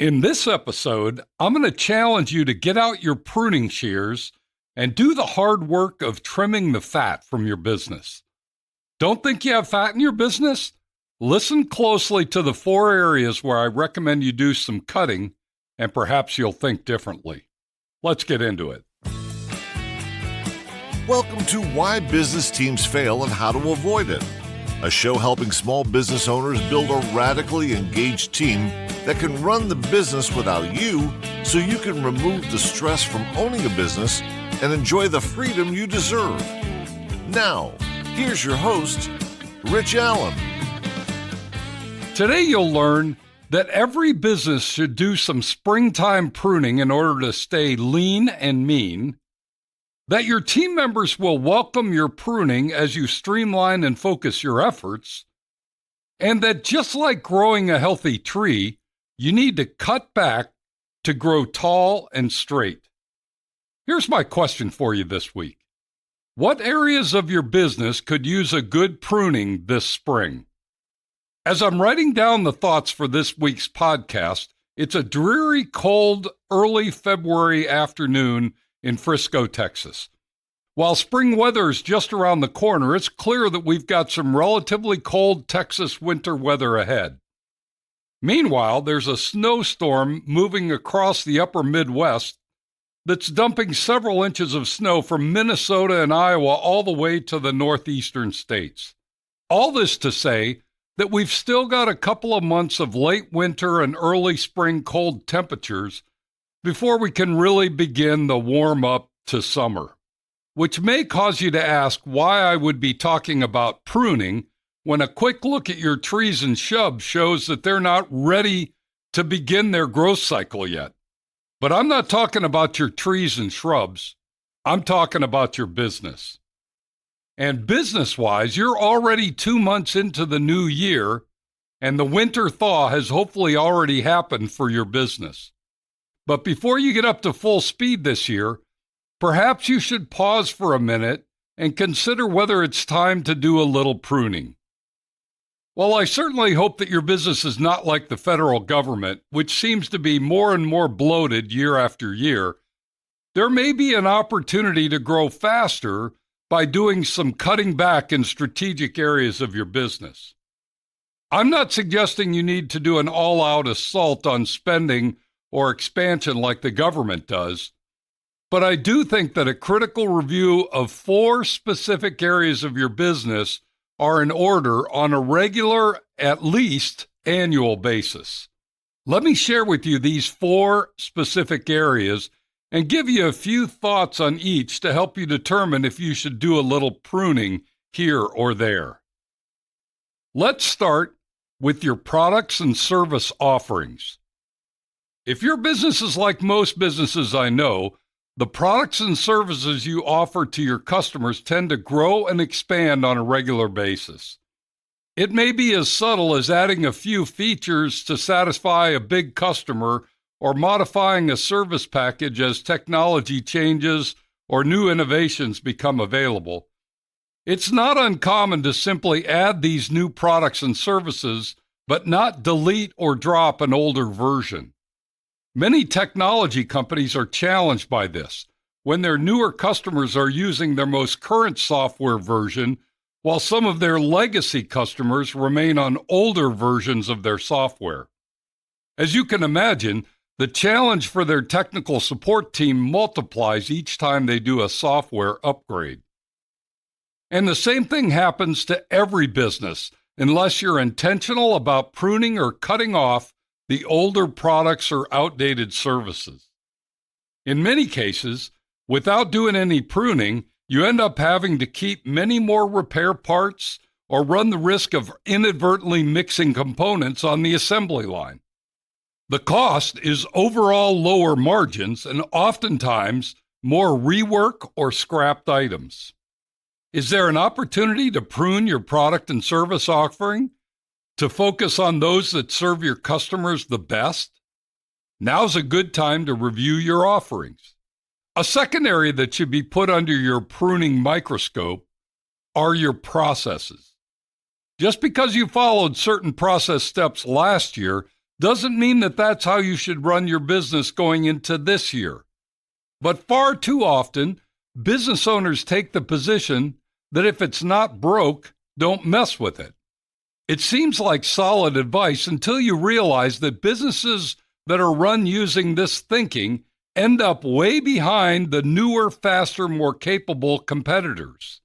In this episode, I'm going to challenge you to get out your pruning shears and do the hard work of trimming the fat from your business. Don't think you have fat in your business? Listen closely to the 4 areas where I recommend you do some cutting, and perhaps you'll think differently. Let's get into it. Welcome to Why Business Teams Fail and How to Avoid It, a show helping small business owners build a radically engaged team that can run the business without you, so you can remove the stress from owning a business and enjoy the freedom you deserve. Now, here's your host, Rich Allen. Today you'll learn that every business should do some springtime pruning in order to stay lean and mean, that your team members will welcome your pruning as you streamline and focus your efforts, and that just like growing a healthy tree, you need to cut back to grow tall and straight. Here's my question for you this week. What areas of your business could use a good pruning this spring? As I'm writing down the thoughts for this week's podcast, it's a dreary, cold, early February afternoon in Frisco, Texas. While spring weather is just around the corner, it's clear that we've got some relatively cold Texas winter weather ahead. Meanwhile, there's a snowstorm moving across the upper Midwest that's dumping several inches of snow from Minnesota and Iowa all the way to the northeastern states. All this to say that we've still got a couple of months of late winter and early spring cold temperatures before we can really begin the warm-up to summer, which may cause you to ask why I would be talking about pruning when a quick look at your trees and shrubs shows that they're not ready to begin their growth cycle yet. But I'm not talking about your trees and shrubs. I'm talking about your business. And business-wise, you're already 2 months into the new year, and the winter thaw has hopefully already happened for your business. But before you get up to full speed this year, perhaps you should pause for a minute and consider whether it's time to do a little pruning. While I certainly hope that your business is not like the federal government, which seems to be more and more bloated year after year, there may be an opportunity to grow faster by doing some cutting back in strategic areas of your business. I'm not suggesting you need to do an all-out assault on spending or expansion like the government does, but I do think that a critical review of 4 specific areas of your business are in order on a regular, at least annual basis. Let me share with you these 4 specific areas and give you a few thoughts on each to help you determine if you should do a little pruning here or there. Let's start with your products and service offerings. If your business is like most businesses I know, the products and services you offer to your customers tend to grow and expand on a regular basis. It may be as subtle as adding a few features to satisfy a big customer or modifying a service package as technology changes or new innovations become available. It's not uncommon to simply add these new products and services, but not delete or drop an older version. Many technology companies are challenged by this when their newer customers are using their most current software version, while some of their legacy customers remain on older versions of their software. As you can imagine, the challenge for their technical support team multiplies each time they do a software upgrade. And the same thing happens to every business, unless you're intentional about pruning or cutting off the older products or outdated services. In many cases, without doing any pruning, you end up having to keep many more repair parts or run the risk of inadvertently mixing components on the assembly line. The cost is overall lower margins and oftentimes more rework or scrapped items. Is there an opportunity to prune your product and service offering to focus on those that serve your customers the best? Now's a good time to review your offerings. A second area that should be put under your pruning microscope are your processes. Just because you followed certain process steps last year doesn't mean that that's how you should run your business going into this year. But far too often, business owners take the position that if it's not broke, don't mess with it. It seems like solid advice until you realize that businesses that are run using this thinking end up way behind the newer, faster, more capable competitors.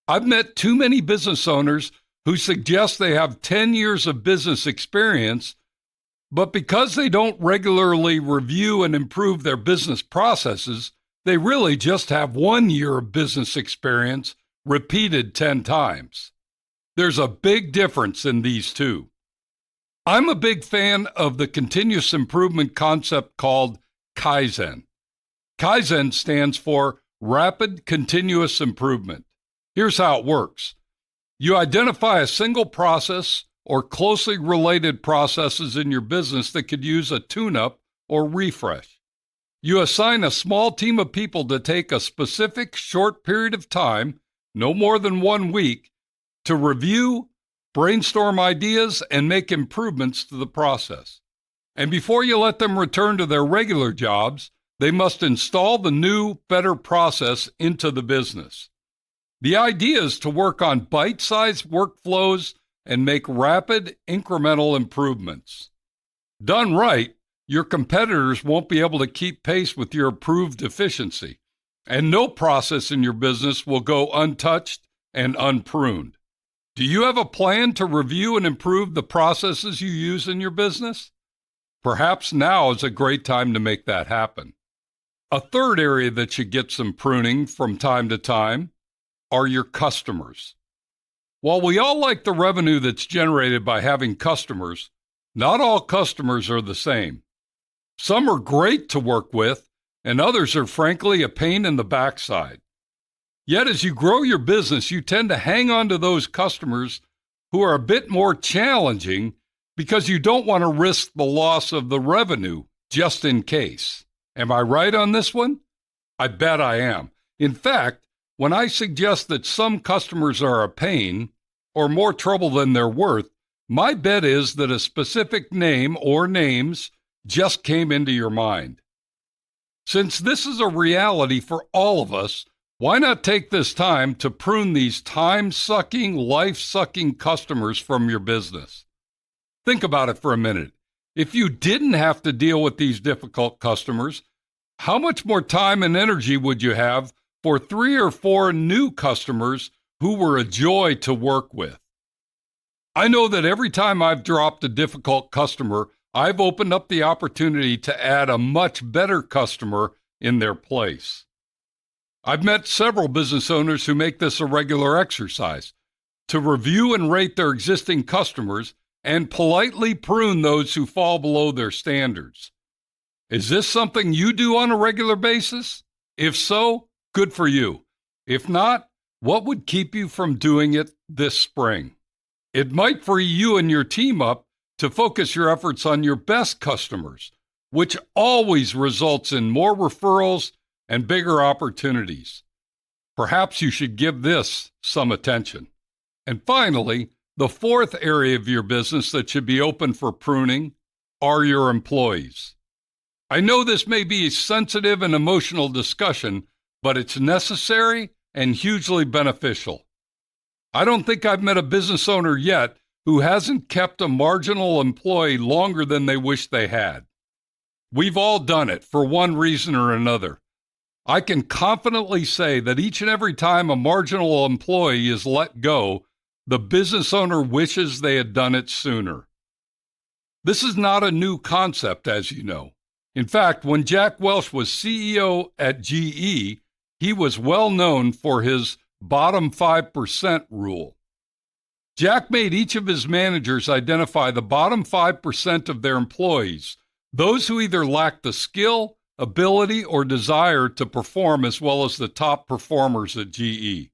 I've met too many business owners who suggest they have 10 years of business experience, but because they don't regularly review and improve their business processes, they really just have 1 year of business experience repeated 10 times. There's a big difference in these two. I'm a big fan of the continuous improvement concept called Kaizen. Kaizen stands for Rapid Continuous Improvement. Here's how it works. You identify a single process or closely related processes in your business that could use a tune-up or refresh. You assign a small team of people to take a specific short period of time, no more than 1 week, to review, brainstorm ideas, and make improvements to the process. And before you let them return to their regular jobs, they must install the new, better process into the business. The idea is to work on bite-sized workflows and make rapid, incremental improvements. Done right, your competitors won't be able to keep pace with your approved efficiency, and no process in your business will go untouched and unpruned. Do you have a plan to review and improve the processes you use in your business? Perhaps now is a great time to make that happen. A third area that should get some pruning from time to time are your customers. While we all like the revenue that's generated by having customers, not all customers are the same. Some are great to work with, and others are frankly a pain in the backside. Yet as you grow your business, you tend to hang on to those customers who are a bit more challenging because you don't want to risk the loss of the revenue just in case. Am I right on this one? I bet I am. In fact, when I suggest that some customers are a pain or more trouble than they're worth, my bet is that a specific name or names just came into your mind. Since this is a reality for all of us, why not take this time to prune these time-sucking, life-sucking customers from your business? Think about it for a minute. If you didn't have to deal with these difficult customers, how much more time and energy would you have for 3 or 4 new customers who were a joy to work with? I know that every time I've dropped a difficult customer, I've opened up the opportunity to add a much better customer in their place. I've met several business owners who make this a regular exercise to review and rate their existing customers and politely prune those who fall below their standards. Is this something you do on a regular basis? If so, good for you. If not, what would keep you from doing it this spring? It might free you and your team up to focus your efforts on your best customers, which always results in more referrals and bigger opportunities. Perhaps you should give this some attention. And finally, the fourth area of your business that should be open for pruning are your employees. I know this may be a sensitive and emotional discussion, but it's necessary and hugely beneficial. I don't think I've met a business owner yet who hasn't kept a marginal employee longer than they wish they had. We've all done it for one reason or another. I can confidently say that each and every time a marginal employee is let go, the business owner wishes they had done it sooner. This is not a new concept, as you know. In fact, when Jack Welch was CEO at GE, he was well known for his bottom 5% rule. Jack made each of his managers identify the bottom 5% of their employees, those who either lacked the skill, ability, or desire to perform as well as the top performers at GE.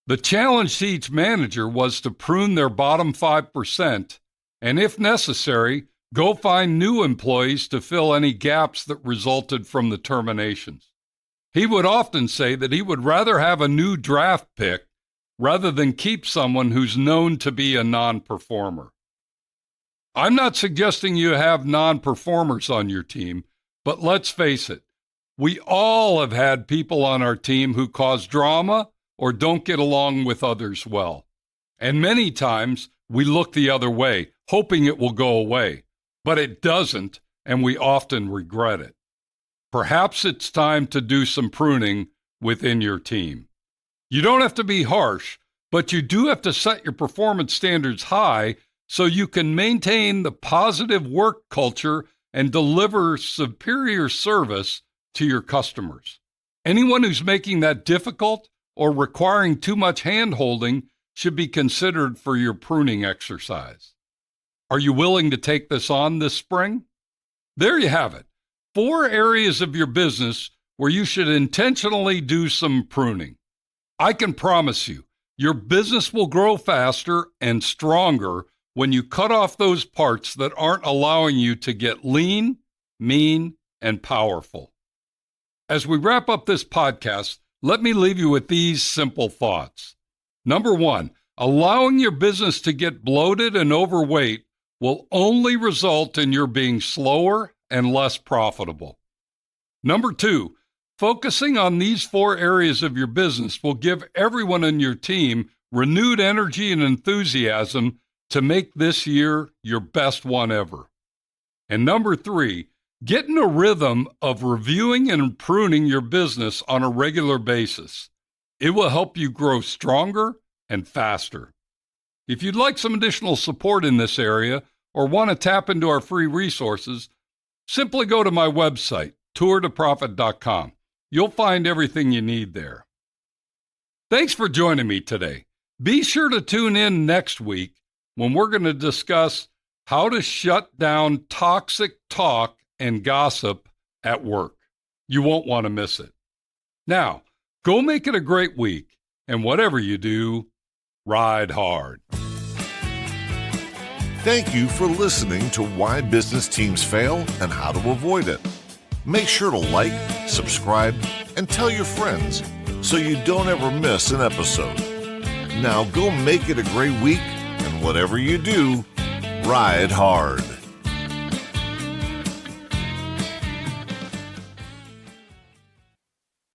The challenge to each manager was to prune their bottom 5% and, if necessary, go find new employees to fill any gaps that resulted from the terminations. He would often say that he would rather have a new draft pick rather than keep someone who's known to be a non-performer. I'm not suggesting you have non-performers on your team, but let's face it, we all have had people on our team who cause drama or don't get along with others well. And many times we look the other way, hoping it will go away, but it doesn't, and we often regret it. Perhaps it's time to do some pruning within your team. You don't have to be harsh, but you do have to set your performance standards high so you can maintain the positive work culture and deliver superior service to your customers. Anyone who's making that difficult or requiring too much hand-holding should be considered for your pruning exercise. Are you willing to take this on this spring? There you have it. 4 areas of your business where you should intentionally do some pruning. I can promise you, your business will grow faster and stronger when you cut off those parts that aren't allowing you to get lean, mean, and powerful. As we wrap up this podcast, let me leave you with these simple thoughts. Number 1, allowing your business to get bloated and overweight will only result in your being slower and less profitable. Number 2, focusing on these 4 areas of your business will give everyone on your team renewed energy and enthusiasm to make this year your best one ever. And number 3, get in a rhythm of reviewing and pruning your business on a regular basis. It will help you grow stronger and faster. If you'd like some additional support in this area or want to tap into our free resources, simply go to my website, tourtoprofit.com. You'll find everything you need there. Thanks for joining me today. Be sure to tune in next week when we're going to discuss how to shut down toxic talk and gossip at work. You won't want to miss it. Now, go make it a great week, and whatever you do, ride hard. Thank you for listening to Why Business Teams Fail and How to Avoid It. Make sure to like, subscribe, and tell your friends so you don't ever miss an episode. Now go make it a great week, and whatever you do, ride hard.